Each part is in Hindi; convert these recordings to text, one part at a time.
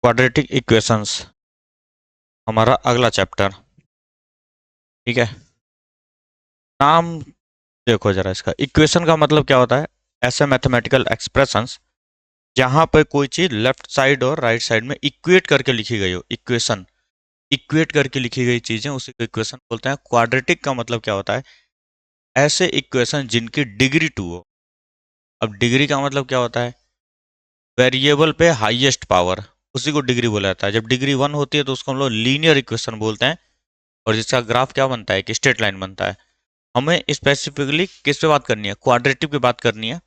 क्वाड्रेटिक इक्वेशंस हमारा अगला चैप्टर। ठीक है। नाम देखो जरा इसका। इक्वेशन का मतलब क्या होता है? ऐसे मैथमेटिकल एक्सप्रेशंस जहां पर कोई चीज लेफ्ट साइड और राइट साइड में इक्वेट करके लिखी गई हो। इक्वेशन इक्वेट करके लिखी गई चीजें उसी को इक्वेशन बोलते हैं। क्वाड्रेटिक का मतलब क्या होता है? ऐसे इक्वेशन जिनकी डिग्री 2 हो। अब डिग्री का मतलब क्या होता है? वेरिएबल पे हाईएस्ट पावर, उसी को डिग्री बोला जाता है। जब डिग्री 1 होती है तो उसको हम लोग लीनियर इक्वेशन बोलते हैं, और जिसका ग्राफ क्या बनता है कि स्ट्रेट लाइन बनता है। हमें स्पेसिफिकली किस पे बात करनी है? क्वाड्रेटिक पे बात करनी है।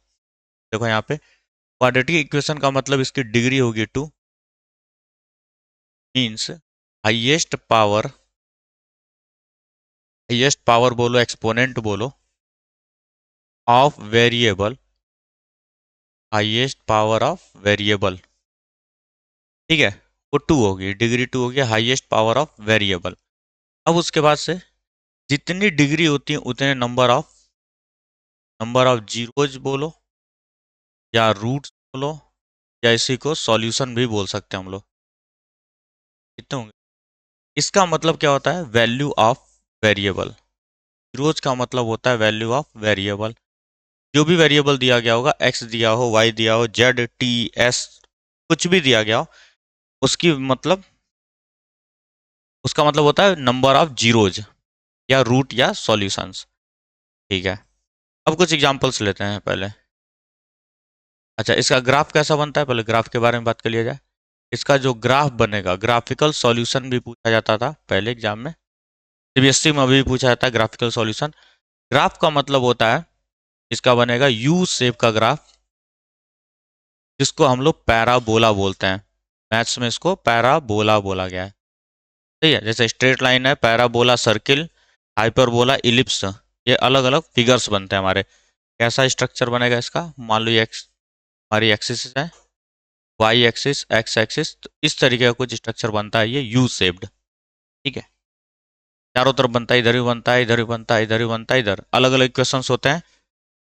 देखो यहाँ पे क्वाड्रेटिक इक्वेशन का मतलब इसकी डिग्री होगी 2, मीन्स हाईएस्ट पावर बोलो, एक्सपोनेंट बोलो, of variable, highest power of variable. ठीक है, वो 2 होगी, डिग्री 2 होगी, हाईएस्ट पावर ऑफ वेरिएबल। अब उसके बाद से जितनी डिग्री होती है उतने नंबर ऑफ जीरोज बोलो या रूट्स बोलो, या इसी को सॉल्यूशन भी बोल सकते हैं हम लोग। कितने होंगे? इसका मतलब क्या होता है? Value of variable. जीरोज का मतलब होता है वैल्यू ऑफ वेरिएबल। जो भी वेरिएबल दिया गया होगा, एक्स दिया हो, वाई दिया हो, जेड, टी, एस, कुछ भी दिया गया हो, उसकी मतलब उसका मतलब होता है नंबर ऑफ जीरोज या रूट या सॉल्यूशंस। ठीक है। अब कुछ एग्जांपल्स लेते हैं पहले। अच्छा, इसका ग्राफ कैसा बनता है? पहले ग्राफ के बारे में बात कर लिया जाए। इसका जो ग्राफ बनेगा, ग्राफिकल सॉल्यूशन भी पूछा जाता था पहले एग्जाम में, सीबीएसई में अभी भी पूछा जाता है ग्राफिकल सॉल्यूशन। ग्राफ का मतलब होता है इसका बनेगा यू शेप का ग्राफ, जिसको हम लोग पैराबोला बोलते हैं। मैथ्स में इसको पैराबोला बोला गया है। सही है। जैसे स्ट्रेट लाइन है, पैराबोला सर्किल, हाइपरबोला इलिप्स, ये अलग अलग फिगर्स बनते हैं हमारे। कैसा स्ट्रक्चर बनेगा इसका? मान लो ये एक्स हमारी एक्सिस है, वाई एक्सिस, एक्स एक्सिस, तो इस तरीके का कुछ स्ट्रक्चर बनता है ये यू शेप्ड। ठीक है। चारों तरफ बनता है, इधर भी बनता है, इधर भी बनता है, इधर भी बनता है, इधर अलग अलग इक्वेशंस होते हैं।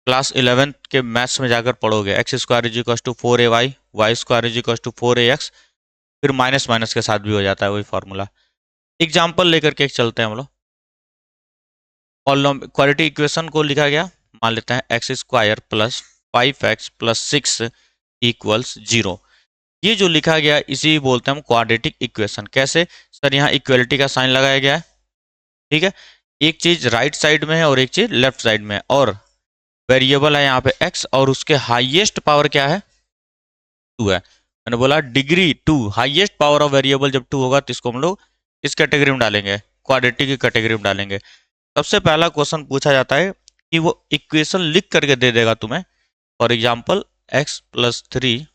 क्लास 11th के मैथ्स में जाकर पढ़ोगे। X square is equal to 4ay, y square is equal to 4ax, फिर माइनस माइनस के साथ भी हो जाता है वही फॉर्मूला। एग्जाम्पल लेकर के एक चलते हैं हम लोग। क्वालिटी इक्वेशन को लिखा गया, मान लेते हैं x square plus 5x plus 6 equals 0। ये जो लिखा गया इसी बोलते हैं हम क्वाड्रेटिक इक्वेशन। कैसे सर? यहाँ इक्वलिटी का साइन लगाया गया है। ठीक है। एक चीज राइट साइड में है और एक चीज लेफ्ट साइड में है, और वेरिएबल है यहाँ पे x, और उसके हाईएस्ट पावर क्या है? 2 है। मैंने बोला degree 2, highest power of variable जब 2 होगा तो इसको हम लोग इस कैटेगरी में डालेंगे, क्वाड्रेटिक की कैटेगरी में डालेंगे। सबसे पहला क्वेश्चन पूछा जाता है कि वो इक्वेशन लिख करके दे देगा तुम्हें। For example x plus 3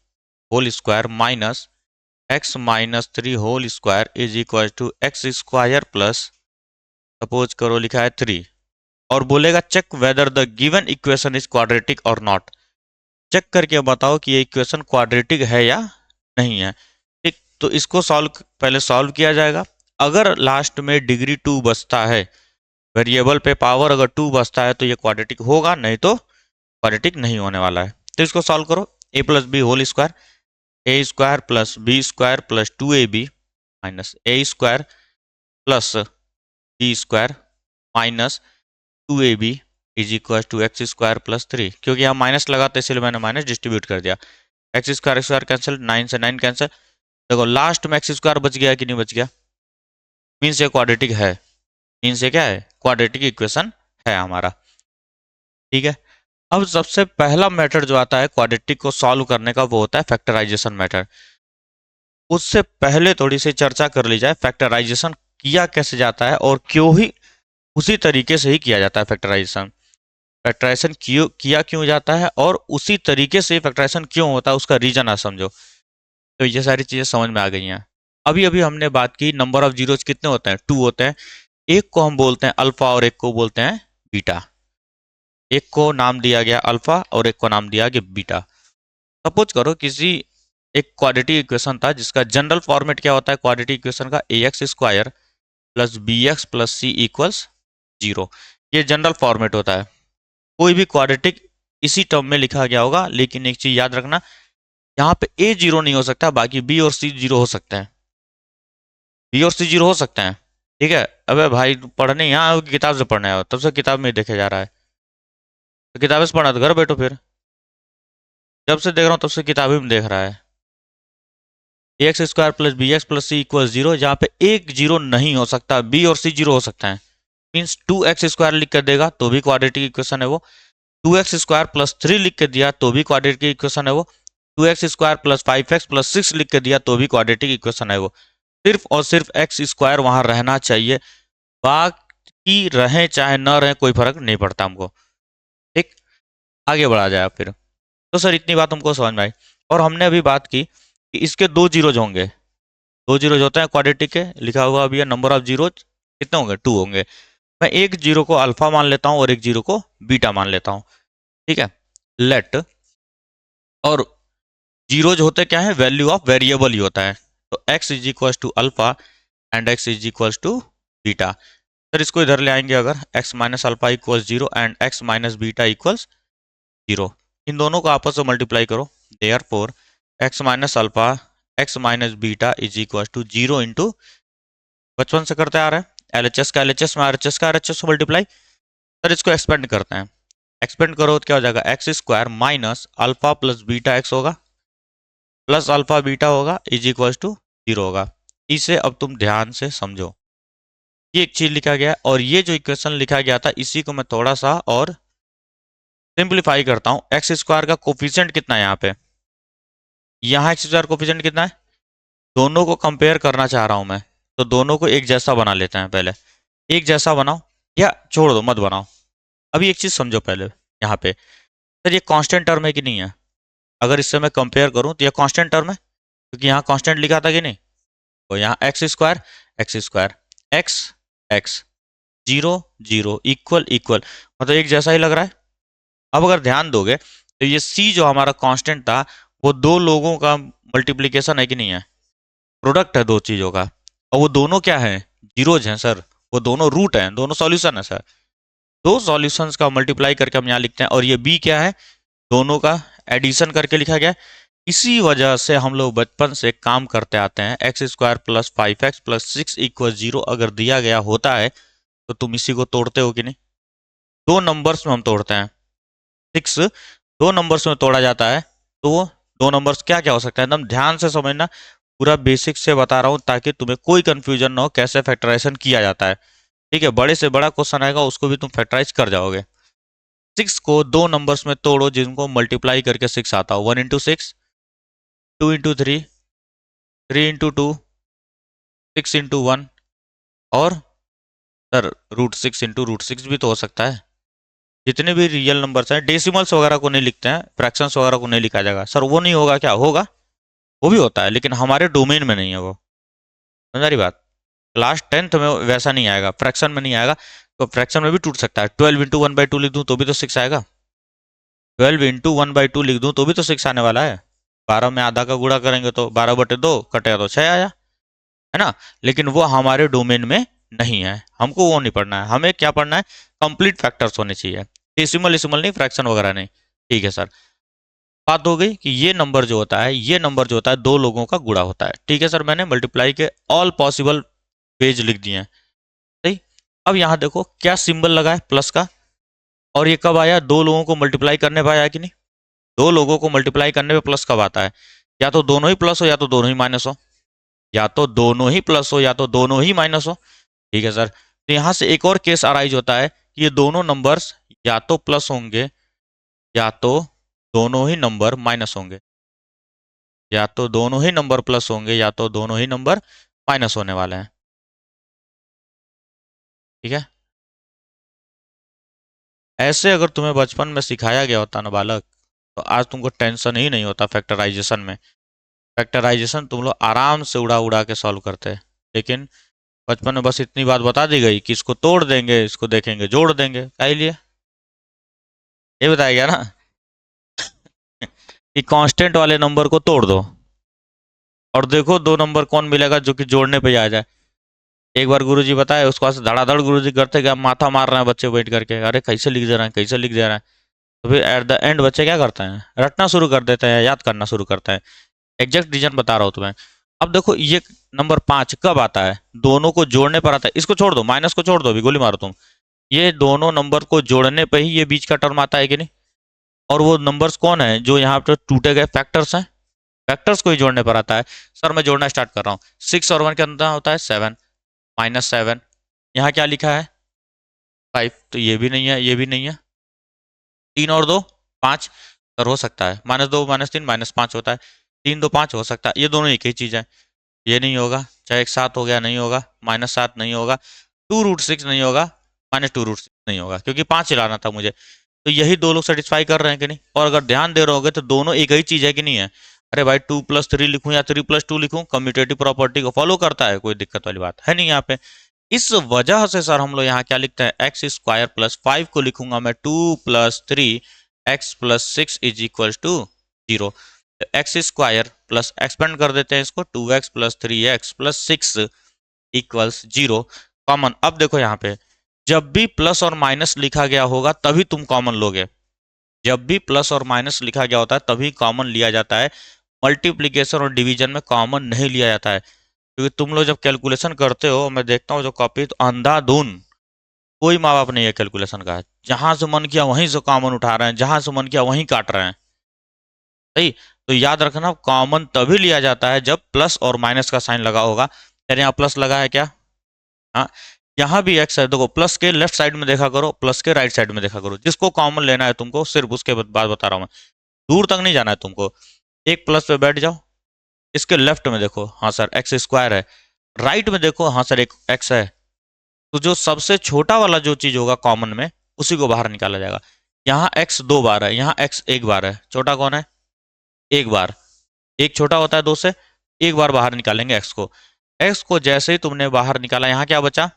whole square minus x minus 3 whole square is equal to x square plus, suppose करो लिखा है 3, और बोलेगा check whether the given equation is quadratic और नॉट। चेक करके बताओ कि ये इक्वेशन क्वाड्रेटिक है या नहीं है। ठीक, तो इसको पहले सॉल्व किया जाएगा। अगर लास्ट में डिग्री 2 बचता है, वेरिएबल पे पावर अगर 2 बचता है, तो ये क्वाड्रेटिक होगा, नहीं तो क्वाड्रेटिक नहीं होने वाला है। तो इसको सॉल्व करो। A plus b whole square, a square plus b square plus 2ab minus a square plus b square minus 2ab is equal to x square plus 3। क्योंकि यहाँ माइनस लगाते इसलिए मैंने माइनस डिस्ट्रीब्यूट कर दिया। एक्स स्क्वायर कैंसिल, 9 से 9 कैंसिल। देखो लास्ट में एक्स स्क्वायर बच गया कि नहीं बच गया? मीन्स ये क्वाड्रेटिक है। मीन्स ये क्या है? क्वाड्रेटिक इक्वेशन है हमारा। ठीक है। अब सबसे पहला मेथड जो आता है क्वाड्रेटिक को सॉल्व करने का, वो होता है फैक्टराइजेशन मेथड। उससे पहले थोड़ी सी चर्चा कर ली जाए, फैक्टराइजेशन किया कैसे जाता है और क्यों ही उसी तरीके से ही किया जाता है फैक्टराइजेशन। फैक्टराइजेशन किया क्यों जाता है और उसी तरीके से फैक्टराइजेशन क्यों होता है, उसका रीजन आप समझो। तो ये सारी चीजें समझ में आ गई हैं। अभी अभी हमने बात की नंबर ऑफ जीरोज कितने होते हैं? 2 होते हैं। एक को हम बोलते हैं अल्फा और एक को बोलते हैं बीटा। एक को नाम दिया गया अल्फा और एक को नाम दिया गया बीटा। सपोज करो किसी एक क्वाड्रेटिक इक्वेशन था जिसका जनरल फॉर्मेट क्या होता है क्वाड्रेटिक इक्वेशन का? A x square plus b x plus c equals 0। ये जनरल फॉर्मेट होता है। कोई भी क्वाड्रेटिक इसी टर्म में लिखा गया होगा, लेकिन एक चीज याद रखना, यहाँ पे ए जीरो नहीं हो सकता, बाकी बी और सी जीरो हो सकते हैं। बी और सी जीरो हो सकते हैं, ठीक है। अबे भाई पढ़ने यहाँ आओ कि किताब से पढ़ने आओ? तब से किताब में ही देखे जा रहा है, तो किताब से पढ़ना तो घर बैठो फिर। जब से देख रहा हूँ तब से किताबी में देख रहा है। A x square plus b x plus c equal zero, जहाँ पे एक जीरो नहीं हो सकता, बी और सी जीरो हो सकता है। मीन्स टू एक्स स्क्वायर लिख कर देगा तो भी क्वाड्रेटिक इक्वेशन है वो। Two x square plus three लिख के दिया तो भी क्वाड्रेटिक इक्वेशन है वो। Two x square plus five x plus six लिख के दिया तो भी क्वाड्रेटिक इक्वेशन है वो। सिर्फ और सिर्फ एक्स स्क्वायर वहां रहना चाहिए, बाकी रहे चाहे न रहे कोई फर्क नहीं पड़ता हमको। ठीक, आगे बढ़ा जाए फिर। तो सर इतनी बात हमको समझ में आई। और हमने अभी बात की कि इसके दो जीरोज होंगे। दो जीरोज होते हैं क्वाड्रेटिक के, लिखा हुआ अभी है नंबर ऑफ जीरोज कितने होंगे, टू होंगे। मैं एक जीरो को अल्फा मान लेता हूँ और एक जीरो को बीटा मान लेता हूँ, ठीक है। लेट, और जीरोज होते क्या है, वैल्यू ऑफ वेरिएबल ही होता है। तो x is equal to alpha and x is equal to beta. Sir इसको इधर ले आएंगे, अगर x minus alpha equals zero and x minus beta equals zero, इन दोनों को आपस में मल्टीप्लाई करो। Therefore x minus alpha x minus beta is equal to zero into, बचपन से करते आ रहे हैं एलएचएस का एलएचएस में आरएचएस का आरएचएस मल्टीप्लाई। सर इसको एक्सपेंड करते हैं, एक्सपेंड करो तो क्या हो जाएगा, x square minus alpha plus beta x होगा प्लस अल्फा बीटा होगा इज इक्वल टू जीरो होगा। इसे अब तुम ध्यान से समझो, ये एक चीज लिखा गया और ये जो इक्वेशन लिखा गया था इसी को मैं थोड़ा सा और सिंप्लीफाई करता हूँ। एक्स स्क्वायर का कोफिशिएंट कितना है यहाँ पे, यहाँ एक्स स्क्वायर कोफिशिएंट कितना है, दोनों को कंपेयर करना चाह रहा हूँ मैं, तो दोनों को एक जैसा बना लेते हैं पहले। एक जैसा बनाओ या छोड़ दो मत बनाओ। अभी एक चीज समझो पहले, यहाँ पे सर ये कांस्टेंट टर्म है कि नहीं है, अगर इससे मैं कंपेयर करूँ तो ये कांस्टेंट टर्म है, क्योंकि यहाँ कांस्टेंट लिखा था कि नहीं। तो यहाँ x square x x zero zero equal equal, मतलब एक जैसा ही लग रहा है। अब अगर ध्यान दोगे तो ये सी जो हमारा कांस्टेंट था वो दो लोगों का मल्टीप्लीकेशन है कि नहीं है, प्रोडक्ट है दो चीजों का, और वो दोनों क्या है, जीरोज हैं सर, वो दोनों रूट हैं, दोनों सॉल्यूशन है सर। दो सॉल्यूशंस का मल्टीप्लाई करके हम यहाँ लिखते हैं, और ये बी क्या है, दोनों का एडिशन करके लिखा गया। इसी वजह से हम लोग बचपन से काम करते आते हैं, x square plus five x plus six equal zero अगर दिया गया होता है तो तुम इसी को तोड़ते हो कि नहीं। दो नंबर्स में हम तोड़ते हैं, सिक्स दो नंबर्स में तोड़ा जाता है, तो वो दो नंबर्स क्या क्या हो सकता है, एकदम ध्यान से समझना, पूरा बेसिक से बता रहा हूँ ताकि तुम्हें कोई कंफ्यूजन ना हो कैसे फैक्टराइजेशन किया जाता है। ठीक है, बड़े से बड़ा क्वेश्चन आएगा उसको भी तुम फैक्टराइज कर जाओगे। सिक्स को दो नंबर्स में तोड़ो जिनको मल्टीप्लाई करके सिक्स आता हो, one into six, two into three, three into two, six into one, और sir root six into root six भी तो हो सकता है। जितने भी रियल नंबर्स हैं, डेसिमल्स वगैरह को नहीं लिखते हैं, फ्रैक्शंस वगैरह को नहीं लिखा जाएगा। सर वो नहीं होगा, क्या होगा, वो भी होता है लेकिन हमारे डोमेन में नहीं है वो, समझ रही बात। क्लास टेंथ में वैसा नहीं आएगा, फ्रैक्शन में नहीं आएगा, तो फ्रैक्शन में भी टूट सकता है। Twelve into one by two लिख दूँ तो भी तो सिक्स आएगा, twelve into one by two लिख दूँ तो भी तो सिक्स आने वाला है। बारह में आधा का गुणा करेंगे तो बारह बटे दो कटेगा तो छः आया, है ना। लेकिन वो हमारे डोमेन में नहीं है, हमको वो नहीं पढ़ना है, हमें क्या पढ़ना है, कंप्लीट फैक्टर्स होने चाहिए, डेसिमल इसिमल नहीं, फ्रैक्शन वगैरह नहीं। ठीक है सर, बात हो गई कि ये नंबर जो होता है, ये नंबर जो होता है दो लोगों का गुणा होता है। ठीक है सर, मैंने मल्टीप्लाई के ऑल पॉसिबल पेज लिख दिए हैं, सही। अब यहाँ देखो क्या सिंबल लगा है, प्लस का, और ये कब आया, दो लोगों को मल्टीप्लाई करने पर आया कि नहीं। दो लोगों को मल्टीप्लाई करने पे प्लस कब आता है, या तो दोनों ही प्लस हो या तो दोनों ही माइनस हो, या तो दोनों ही प्लस हो या तो दोनों ही माइनस हो। ठीक है सर, तो यहाँ से एक और केस अराइज होता है कि ये दोनों नंबर्स या तो प्लस होंगे या तो दोनों ही नंबर माइनस होंगे, या तो दोनों ही नंबर प्लस होंगे या तो दोनों ही नंबर माइनस होने वाले हैं। ठीक है, ऐसे अगर तुम्हें बचपन में सिखाया गया होता ना बालक, तो आज तुमको टेंशन ही नहीं होता फैक्टराइजेशन में। फैक्टराइजेशन तुम लोग आराम से उड़ा उड़ा के सॉल्व करते हैं, लेकिन बचपन में बस इतनी बात बता दी गई कि इसको तोड़ देंगे, इसको देखेंगे जोड़ देंगे, क्या लिए ये बताया गया ना कि कांस्टेंट वाले नंबर को तोड़ दो और देखो दो नंबर कौन मिलेगा जो कि जोड़ने पे आ जाए। एक बार गुरुजी बताए, उसके बाद धड़ाधड़ गुरुजी करते गए, माथा मार रहे हैं बच्चे बैठ करके, अरे कैसे लिख दे रहे हैं कैसे लिख दे रहे हैं। तो फिर एट द एंड बच्चे क्या करते हैं, रटना शुरू कर देते हैं, याद करना शुरू करते हैं। एग्जैक्ट रीजन बता रहा हूँ तुम्हें। अब देखो ये नंबर 5 कब आता है, दोनों को जोड़ने पर आता है। इसको छोड़ दो, माइनस को छोड़ दो, अभी गोली मारो तुम। ये दोनों नंबर को जोड़ने पे ही ये बीच का टर्म आता है कि नहीं। और वो नंबर्स कौन है जो यहाँ पे टूटे गए, फैक्टर्स हैं। फैक्टर्स को ही जोड़ने पर आता है। सर मैं जोड़ना स्टार्ट कर रहा हूँ। 6 और 1 के अंदर होता है 7, -7। यहाँ क्या लिखा है 5, तो ये भी नहीं है, ये भी नहीं है। 3 और 2 5। सर हो सकता है -2 -3 -5 होता है। 3 2 5 हो सकता है, ये दोनों एक ही चीज़ है। ये नहीं होगा, चाहे एक 7 हो गया नहीं होगा, -7 नहीं होगा, 2√6 नहीं होगा, -2√6 नहीं होगा, क्योंकि 5 चलाना था मुझे। तो यही दो लोग सेटिस्फाई कर रहे हैं कि नहीं। और अगर ध्यान दे रहे होगे तो दोनों एक ही चीज़ है कि नहीं है। अरे भाई 2+3 लिखूं या 3+2 लिखूं, कम्यूटेटिव प्रॉपर्टी को फॉलो करता है, कोई दिक्कत वाली बात है नहीं यहाँ पे। इस वजह से सर हम लोग यहाँ क्या लिखते हैं, x² + 5 को लिखूंगा मैं 2+3x+6 is equal to 0। x² expand कर देते हैं इसको, 2x + 3x + 6 इक्वल्स 0। कॉमन, अब देखो यहाँ पे जब भी प्लस और माइनस लिखा गया होगा तभी तुम कॉमन लोगे। जब भी प्लस और माइनस लिखा गया होता है तभी कॉमन लिया जाता है। मल्टीप्लीकेशन और डिवीजन में कॉमन नहीं लिया जाता है, क्योंकि तुम लोग जब कैलकुलेशन करते हो, मैं देखता हूँ जो कॉपी, तो अंधाधुन कोई माँ बाप नहीं है कैलकुलेशन का। जहां से मन किया वहीं से कॉमन उठा रहे हैं, जहां से मन किया वहीं काट रहे हैं। सही। तो याद रखना कॉमन तभी लिया जाता है जब प्लस और माइनस का साइन लगा होगा। तेरे यहाँ प्लस लगा है क्या? हाँ। यहाँ भी एक्स है, देखो प्लस के लेफ्ट साइड में देखा करो, प्लस के राइट साइड में देखा करो। जिसको कॉमन लेना है तुमको, सिर्फ उसके बाद बता रहा हूँ मैं, दूर तक नहीं जाना है तुमको। एक प्लस पे बैठ जाओ, इसके लेफ्ट में देखो, हाँ सर x² है। राइट में देखो, हाँ सर एक x है। तो जो सबसे छोटा वाला जो चीज होगा कॉमन में, उसी को बाहर निकाला जाएगा। यहाँ x 2 बार है, यहाँ x 1 बार है। छोटा कौन है? 1 बार। एक छोटा होता है 2 से। 1 बार बाहर निकालेंगे x को। x को जैसे ही तुमने बाहर निकाला, यहाँ क्या बचा?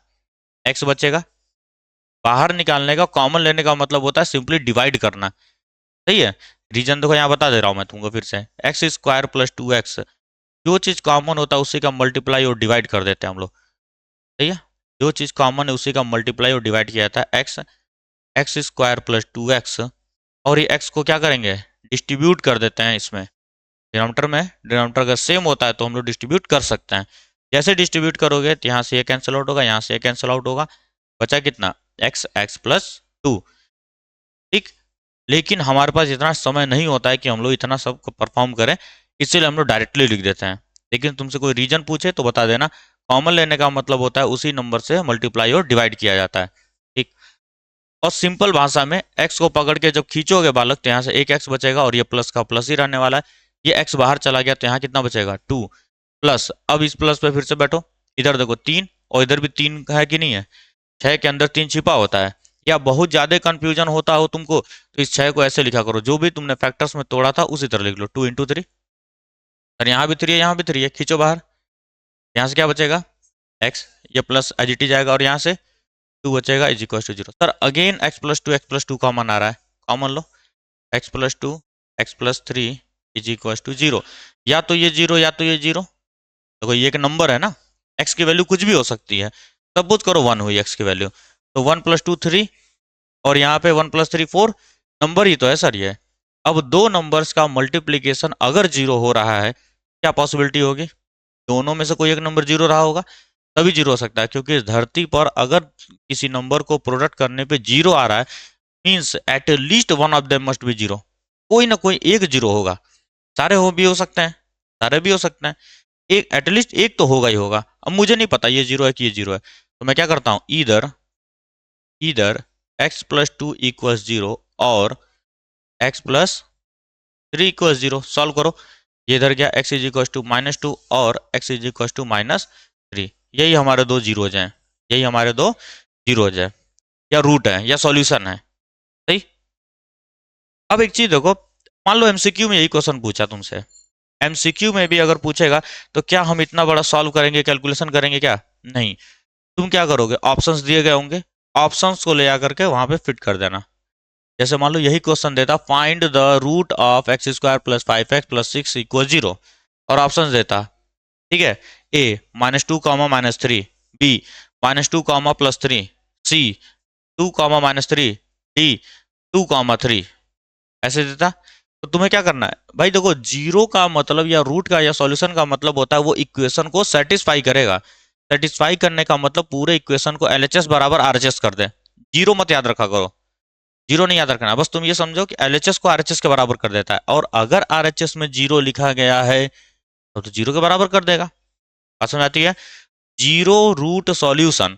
x बचेगा। बाहर निकालने का, कॉमन लेने का मतलब होता है सिंपली डिवाइड करना। सही है। रीजन देखो यहाँ बता दे रहा हूँ मैं तुमको फिर से, x² + 2x। जो चीज कॉमन होता है उसी का मल्टीप्लाई और डिवाइड कर देते हैं हम लोग। सही है। जो चीज कॉमन है उसी का मल्टीप्लाई और डिवाइड किया जाता है। x² + 2x। और ये x को क्या करेंगे, डिस्ट्रीब्यूट कर देते हैं इसमें, डिनोमिनेटर में। डिनोमिनेटर अगर सेम होता है तो हम लोग डिस्ट्रीब्यूट कर सकते हैं। जैसे डिस्ट्रीब्यूट करोगे तो यहाँ से ये कैंसिल आउट होगा, यहाँ से ये कैंसिल आउट होगा। बचा कितना? x+2। ठीक। लेकिन हमारे पास इतना समय नहीं होता है कि हम लोग इतना सब परफॉर्म करें, इसीलिए हम लोग डायरेक्टली लिख देते हैं। लेकिन तुमसे कोई रीजन पूछे तो बता देना। कॉमन लेने का मतलब होता है उसी नंबर से मल्टीप्लाई और डिवाइड किया जाता है। ठीक। और सिंपल भाषा में x को पकड़ के जब खींचोगे बालक, तो यहाँ से एक x बचेगा और ये प्लस का प्लस ही रहने वाला है। ये x बाहर चला गया तो यहाँ कितना बचेगा? 2 प्लस। अब इस प्लस पे फिर से बैठो, इधर देखो 3, और इधर भी 3 है कि नहीं है। 6 के अंदर 3 छिपा होता है। या बहुत ज्यादा कंफ्यूजन होता हो तुमको तो इस 6 को ऐसे लिखा करो, जो भी तुमने फैक्टर्स में तोड़ा था उसी तरह लिख लो, 2 × 3। और यहाँ भी 3 है, यहाँ भी 3 है, खींचो बाहर। यहाँ से क्या बचेगा? x। ये प्लस एज इट इज आएगा, और यहाँ से 2 बचेगा is equal to 0। Sir again x+2 common आ रहा है, कॉमन लो। x+2 x+3 is equal to 0। या तो ये 0 या तो ये 0। देखो ये एक नंबर है ना, x की वैल्यू कुछ भी हो सकती है। सपोज करो 1 हुई x की वैल्यू, तो 1+2 3, और यहाँ पे 1+3 4। नंबर ही तो है सर ये। अब दो नंबर्स का मल्टीप्लीकेशन अगर 0 हो रहा है, क्या पॉसिबिलिटी होगी? दोनों में से कोई एक नंबर 0 रहा होगा, तभी 0 हो सकता है। क्योंकि इस धरती पर अगर किसी नंबर को प्रोडक्ट करने पे 0 आ रहा है, means at least one of them must be 0। कोई ना कोई एक 0 होगा। सारे हो भी हो सकते हैं, सारे भी हो सकते हैं, एक एटलीस्ट एक तो होगा ही होगा। अब मुझे नहीं पता ये 0 है कि ये 0 है, तो मैं क्या करता हूँ, इधर इधर x+2 = 0 और x+3 = 0 सॉल्व करो। ये इधर गया, x = -2 और x = -3। यही हमारे दो जीरोज हैं, यही हमारे दो जीरोज है, या रूट है, या सॉल्यूशन है। सही। अब एक चीज देखो, मान लो एमसीक्यू में यही क्वेश्चन पूछा तुमसे, एमसीक्यू में भी अगर पूछेगा तो क्या हम इतना बड़ा सॉल्व करेंगे, कैलकुलेशन करेंगे? क्या नहीं। तुम क्या करोगे, ऑप्शंस दिए गए होंगे, ऑप्शंस को ले आकर के वहां पे फिट कर देना। जैसे मान लो यही क्वेश्चन देता, find the root of x² + 5x + 6 = 0, और ऑप्शंस देता। ठीक है। ए -2, -3, बी -2, +3, सी 2, -3, डी 2, 3। ऐसे देता, तो तुम्हें क्या करना है भाई, देखो जीरो का मतलब या रूट का या सॉल्यूशन का मतलब होता है वो इक्वेशन को सेटिस्फाई करेगा। सेटिस्फाई करने का मतलब पूरे इक्वेशन को एलएचएस बराबर आरएचएस कर दे। जीरो मत याद रखा करो, जीरो नहीं याद रखना, बस तुम ये समझो कि एलएचएस को आरएचएस के बराबर कर देता है, और अगर आरएचएस में जीरो लिखा गया है तो जीरो के बराबर कर देगा। बात समझ आती है? Zero root solution,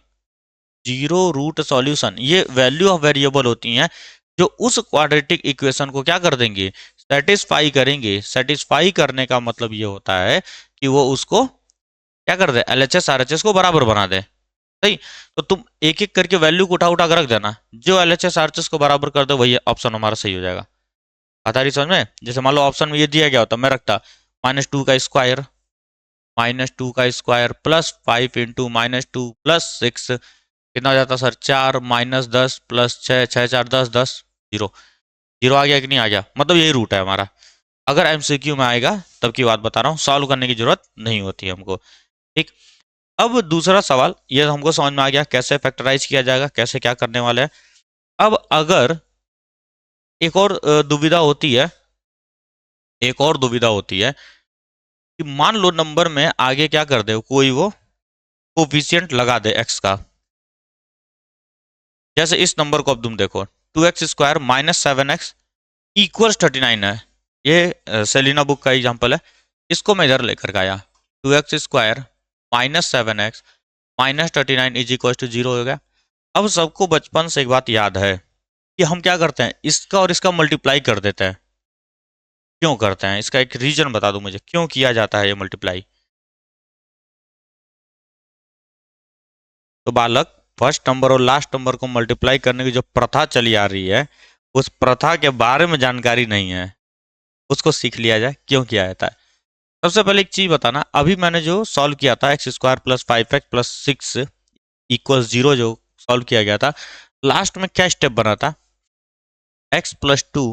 zero root solution ये वैल्यू ऑफ वेरिएबल होती हैं जो उस क्वाड्रेटिक इक्वेशन को क्या कर देंगे, सेटिस्फाई करेंगे। सेटिस्फाई करने का मतलब ये होता है कि वो उसको क्या कर दे, एलएचएस आरएचएस को बराबर बना दे। सही, तो तुम एक एक करके वैल्यू को उठा उठा कर रख देना, जो एलएचएस आरएचएस को बराबर कर दे वही ऑप्शन हमारा सही हो जाएगा। बता रही समझ में? जैसे मान लो ऑप्शन में ये दिया गया होता, मैं रखता -2 का स्क्वायर, -2 का स्क्वायर प्लस 5 इंटू -2 प्लस 6, कितना हो जाता सर, 4 -10 प्लस 6, 6 4 10 10, जीरो। जीरो आ गया कि नहीं आ गया? मतलब यही रूट है हमारा। अगर एमसीक्यू में आएगा तब की बात बता रहा हूँ, सॉल्व करने की जरूरत नहीं होती हमको। ठीक, अब दूसरा सवाल ये हमको समझ में आ गया कैसे फैक्टराइज किया जाएगा, कैसे क्या करने वाले हैं। अब अगर एक और दुविधा होती है, एक और दुविधा होती है कि मान लो नंबर में आगे क्या कर दे, कोई वो कोफिशिएंट लगा दे एक्स का। जैसे इस नंबर को अब तुम देखो, 2x² -7x इक्वल्स 39 है। ये सेलिना बुक का एग्जाम्पल है, इसको मैं इधर लेकर के आया। 2x² -7x -39 is equal to 0 हो गया। अब सबको बचपन से एक बात याद है कि हम क्या करते हैं, इसका और इसका मल्टीप्लाई कर देते हैं। क्यों करते हैं, इसका एक रीजन बता दो मुझे, क्यों किया जाता है ये मल्टीप्लाई? तो बालक, फर्स्ट नंबर और लास्ट नंबर को मल्टीप्लाई करने की जो प्रथा चली आ रही है, उस प्रथा के बारे में जानकारी नहीं है, उसको सीख लिया जाए क्यों किया जाता है। सबसे पहले एक चीज बताना, अभी मैंने जो सॉल्व किया था x² plus 5x plus 6 equal 0 जो सॉल्व किया गया था, लास्ट में क्या स्टेप बना था, x+2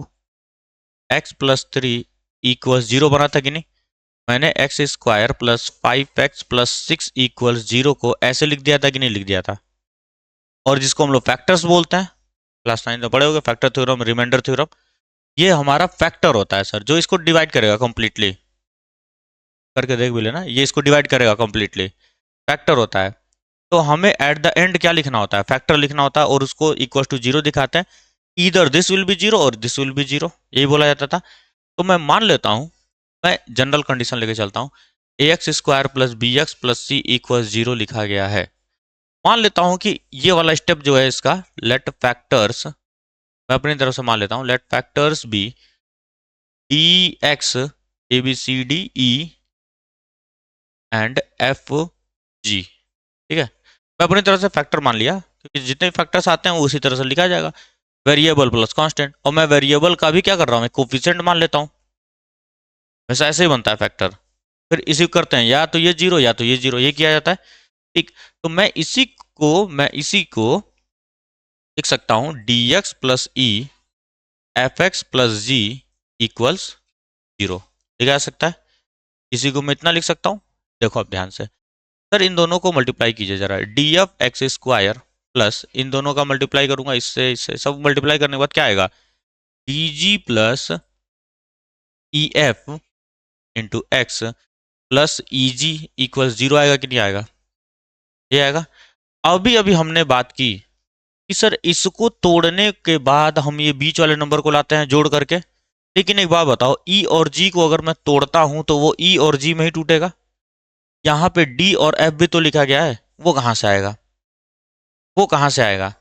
x+3 इक्वल 0 बना था कि नहीं? मैंने x² plus 5x plus 6 equal 0 को ऐसे लिख दिया था कि नहीं लिख दिया था? और जिसको हम लोग फैक्टर्स बोलते हैं, क्लास 9 में पढ़े होगे फैक्टर थ्योरम, रिमाइंडर थ्योरम, ये हमारा फैक्टर होता है सर, जो इसको डिवाइड करेगा कंप्लीटली। करके देख भी लेना, ये इसको डिवाइड करेगा कंप्लीटली, फैक्टर होता है। तो हमें एट द एंड क्या लिखना होता है, फैक्टर लिखना होता है, और उसको इक्वल टू 0 दिखाते हैं। इधर दिस विल बी 0 और दिस विल बी 0, यही बोला जाता था। तो मैं मान लेता हूं, मैं जनरल कंडीशन लेके चलता हूं, ax² plus bx plus c equal 0 लिखा गया है। मान लेता हूं कि ये वाला स्टेप जो है इसका, लेट फैक्टर्स, मैं अपनी तरफ से मान लेता हूं, let factors be dx ABCDE and FG। ठीक है, मैं अपनी तरफ से फैक्टर मान लिया, क्योंकि जितने भी फैक्टर्स आते हैं वो उसी तरह से लिखा जाएगा, वेरिएबल प्लस कांस्टेंट। और मैं वेरिएबल का भी क्या कर रहा हूँ, मैं कोफिशिएंट मान लेता हूँ, वैसा ऐसे ही बनता है फैक्टर। फिर इसी करते हैं, या तो ये 0 या तो ये 0, ये किया जाता है। ठीक, तो मैं इसी को लिख सकता हूँ dx प्लस ई fx प्लस जी इक्वल्स 0, लिखा जा सकता है। इसी को मैं इतना लिख सकता हूँ, देखो अब ध्यान से सर, इन दोनों को मल्टीप्लाई कीजिए जरा, df(x² प्लस इन दोनों का मल्टीप्लाई करूंगा, इससे इससे सब मल्टीप्लाई करने के बाद क्या आएगा, dg plus e f into x plus e g equal 0 आएगा कि नहीं आएगा? ये आएगा। अभी अभी हमने बात की कि सर इसको तोड़ने के बाद हम ये बीच वाले नंबर को लाते हैं जोड़ करके, लेकिन एक बात बताओ, ई और जी को अगर मैं तोड़ता हूं तो वो ई और जी में ही टूटेगा। यहाँ पे डी और एफ भी तो लिखा गया है, वो कहां से आएगा, वो कहां से आएगा?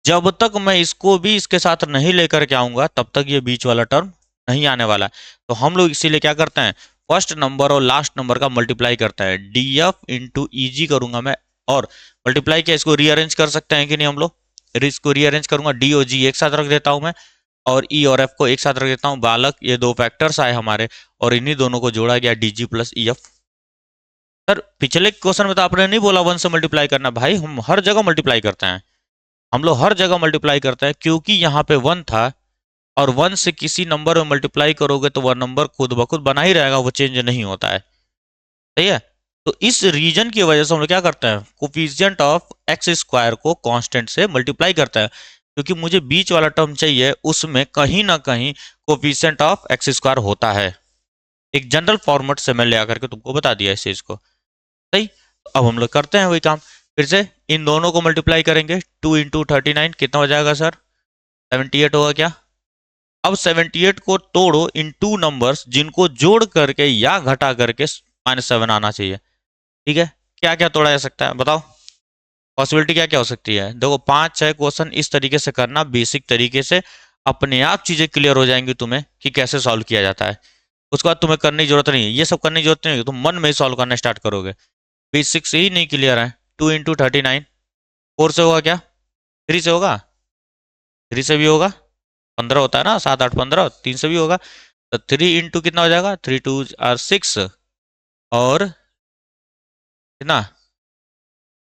जब तक मैं इसको भी इसके साथ नहीं लेकर के आऊंगा तब तक ये बीच वाला टर्म नहीं आने वाला है। तो हम लोग इसीलिए क्या करते हैं, फर्स्ट नंबर और लास्ट नंबर का मल्टीप्लाई करते हैं, डी एफ इंटू ई जी करूंगा मैं, और मल्टीप्लाई क्या इसको रीअरेंज कर सकते हैं कि नहीं हम लोग, इसको रीअरेंज करूंगा, डी और जी एक साथ रख देता हूं मैं, और ई और एफ को एक साथ रख देता हूं। बालक, ये दो फैक्टर्स आए हमारे, और इन्हीं दोनों को जोड़ा गया D G plus e F. Sir पिछले क्वेश्चन में तो आपने नहीं बोला 1 से मल्टीप्लाई करना, भाई हम हर जगह मल्टीप्लाई करते हैं, हम लोग हर जगह मल्टीप्लाई करते हैं, क्योंकि यहाँ पे 1 था, और 1 से किसी नंबर में मल्टीप्लाई करोगे तो वह नंबर खुद ब खुद बना ही रहेगा, वो चेंज नहीं होता है। सही है, तो इस रीजन की वजह से हम लोग क्या करते हैं, कोफिशिएंट ऑफ x² को कांस्टेंट से मल्टीप्लाई करते हैं, क्योंकि मुझे बीच वाला टर्म चाहिए, उसमें कहीं ना कहीं कोफिशिएंट ऑफ एक्स स्क्वायर होता है। एक जनरल फॉर्मेट से मैं ले आकर के तुमको बता दिया इस चीज को। सही, तो अब हम लोग करते हैं वही काम। फिर से इन दोनों को मल्टीप्लाई करेंगे, 2 इंटू 39 कितना हो जाएगा सर? 78 होगा क्या? अब 78 को तोड़ो इन टू नंबर्स जिनको जोड़ करके या घटा करके -7 आना चाहिए। ठीक है, क्या क्या तोड़ा जा सकता है बताओ? पॉसिबिलिटी क्या क्या हो सकती है? देखो 5-6 क्वेश्चन इस तरीके से करना, बेसिक तरीके से अपने आप चीजें क्लियर हो जाएंगी तुम्हें कि कैसे सॉल्व किया जाता है। उसके बाद तुम्हें करने की जरूरत नहीं है, ये सब करने की जरूरत नहीं है, तुम मन में ही सॉल्व करना स्टार्ट करोगे। बेसिक से ही नहीं क्लियर है। 2 इंटू 39 4 से होगा क्या? 3 से होगा? 3 से भी होगा, 15 होता है ना, 7 8 15, 3 से भी होगा। तो 3 इंटू कितना हो जाएगा? 3 2 आर 6 और कितना?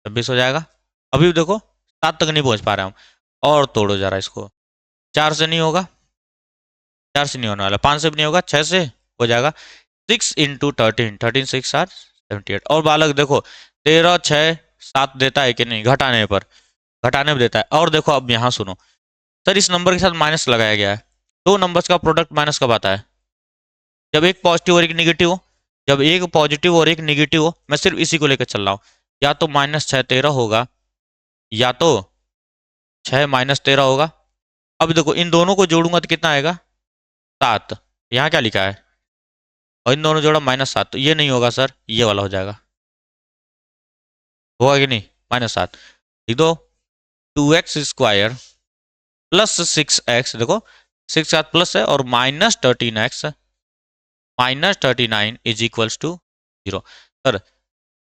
26 हो जाएगा। अभी भी देखो 7 तक नहीं पहुंच पा रहे हम, और तोड़ो जरा इसको। 4 से नहीं होगा, 4 से नहीं होने वाला, 5 से भी नहीं होगा, 6 से हो जाएगा। 6 इंटू 13, 13 6 आर 78। और बालक देखो 13 6 7 देता है कि नहीं? घटाने पर, घटाने में देता है। और देखो अब यहाँ सुनो सर, इस नंबर के साथ माइनस लगाया गया है, दो नंबर्स का प्रोडक्ट माइनस कब आता है? जब एक पॉजिटिव और एक निगेटिव हो। जब एक पॉजिटिव और एक निगेटिव हो, मैं सिर्फ इसी को लेकर चल रहा हूँ। या तो -6 13 होगा, या तो 6 -13 होगा। अब देखो इन दोनों को जोड़ूंगा तो कितना आएगा? 7। यहाँ क्या लिखा है? और इन दोनों जोड़ा -7, तो ये नहीं होगा सर, ये वाला हो जाएगा। होगा कि नहीं? -7 लिख दो। 2x² प्लस 6x, देखो 6 के साथ प्लस है, और -13x -39 is equals to 0। Sir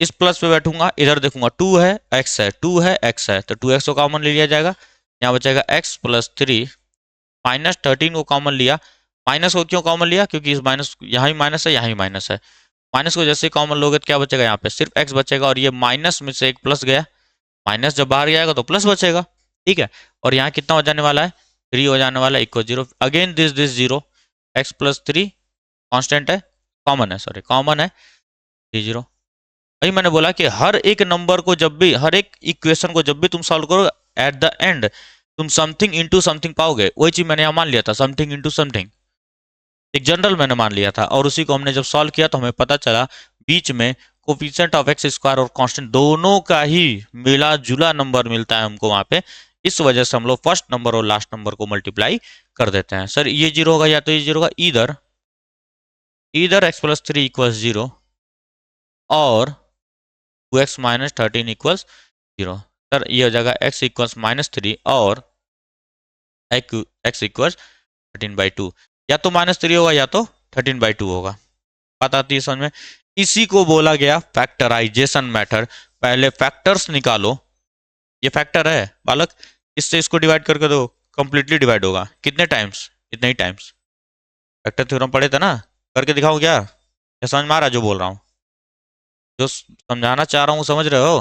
इस प्लस पे बैठूंगा, इधर देखूंगा 2 है x है, 2 है x है, तो 2x को कॉमन ले लिया जाएगा। यहाँ बचेगा x + 3, -13 को कॉमन लिया। माइनस को क्यों कॉमन लिया? क्योंकि इस माइनस, यहाँ भी माइनस है, यहाँ भी माइनस है। माइनस को जैसे कॉमन लोगे तो क्या बचेगा? यहाँ पे सिर्फ x बचेगा, और ये माइनस में से एक प्लस गया। माइनस जब बाहर जाएगा तो प्लस बचेगा। ठीक है, और यहाँ कितना हो जाने वाला है? 3 हो जाने वाला है, equal 0। Again this 0, x + 3 constant है, कॉमन है, सॉरी कॉमन है, 3 0। वही मैंने बोला कि हर एक नंबर को जब भी, हर एक इक्वेशन को जब भी तुम सॉल्व करो, एट द एंड तुम समथिंग इनटू समथिंग पाओगे। वही चीज मैंने यहाँ मान लिया था, समथिंग इनटू समथिंग, एक जनरल मैंने मान लिया था, और उसी को हमने जब सॉल्व किया तो हमें पता चला बीच में कोफिशिएंट ऑफ x² और कांस्टेंट दोनों का ही मिला जुला नंबर मिलता है हमको वहां पे। इस वजह से हम लोग फर्स्ट नंबर और लास्ट नंबर को मल्टीप्लाई कर देते हैं। सर ये 0 होगा या तो ये 0 होगा, इधर इधर x + 3 = 0 और 2x - 13 = 0। सर ये हो जाएगा x = -3 और x = 13/2। या तो -3 होगा या तो 13/2 होगा। बात आती है समझ में? इसी को बोला गया फैक्टराइजेशन मेथड। पहले फैक्टर्स निकालो, ये फैक्टर है बालक, इससे इसको डिवाइड करके दो, कंप्लीटली डिवाइड होगा। कितने टाइम्स? इतने ही टाइम्स। फैक्टर थ्योरम पढ़े थे ना, करके दिखाऊं क्या? या समझ में आ रहा जो बोल रहा हूँ? जो समझाना चाह रहा हूँ समझ रहे हो?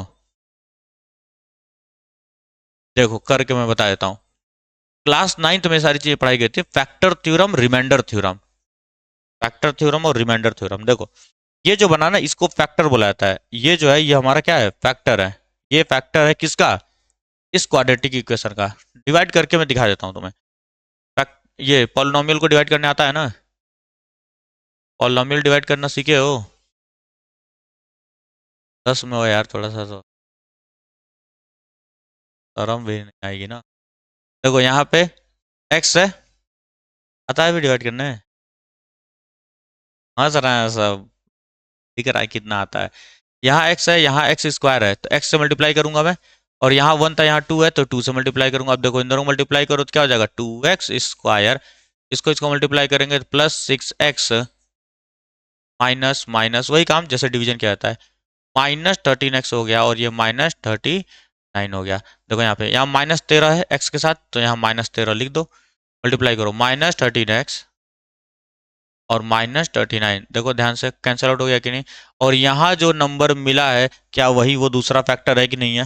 देखो करके मैं बता देता हूँ। क्लास 9th में सारी चीजें पढ़ाई गई थी, factor theorem, remainder theorem. Factor theorem और रिमाइंडर थ्योरम। देखो ये जो बना ना, इसको फैक्टर बोला जाता है। ये जो है ये हमारा क्या है? फैक्टर है। ये फैक्टर है किसका? इस क्वाड्रेटिक इक्वेशन का। डिवाइड करके मैं दिखा देता हूँ तुम्हें। ये पॉलिनोमियल को डिवाइड करने आता है ना? पॉलिनोमियल डिवाइड करना सीखे हो? 10 में हो यार, थोड़ा सा तो शर्म भी नहीं आएगी ना। देखो यहाँ पे x है, आता है भी डिवाइड करने? हंस रहा है सब, दिख रहा है कितना आता है। यहाँ x है, यहाँ x² है, तो x से मल्टीप्लाई करूंगा मैं। और यहाँ 1 था, यहाँ 2 है, तो 2 से मल्टीप्लाई करूंगा। अब देखो इन दोनों को मल्टीप्लाई करो तो क्या हो जाएगा? 2x²। इसको इसको मल्टीप्लाई करेंगे तो +6x माइनस माइनस, वही काम जैसे डिवीजन किया जाता है। -13x हो गया, और ये -39 हो गया। देखो यहाँ पे, यहाँ -13 है x के साथ, तो यहाँ -13 लिख दो। मल्टीप्लाई करो, -13x और -39, देखो ध्यान से कैंसिल आउट हो गया कि नहीं? और यहाँ जो नंबर मिला है, क्या वही वो दूसरा फैक्टर है कि नहीं है?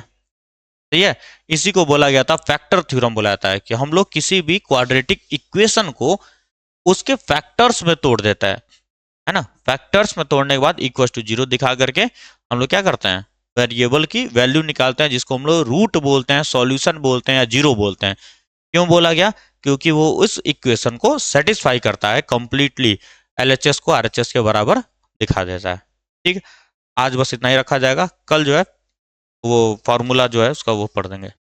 ठीक है, इसी को बोला गया था फैक्टर थ्योरम। बोला जाता है कि हम लोग किसी भी क्वाड्रेटिक इक्वेशन को उसके फैक्टर्स में तोड़ देता है ना? फैक्टर्स में तोड़ने के बाद इक्वल टू 0 दिखा करके हम लोग क्या करते हैं? वेरिएबल की वैल्यू निकालते हैं, जिसको हम लोग रूट बोलते हैं, सॉल्यूशन बोलते हैं, या जीरो बोलते हैं। क्यों बोला गया? क्योंकि वो उस इक्वेशन को सेटिस्फाई करता है कंप्लीटली, एलएचएस को आरएचएस के बराबर दिखा देता है। ठीक, आज बस इतना ही रखा जाएगा, कल जो है वो फॉर्मूला जो है उसका वो पढ़ देंगे।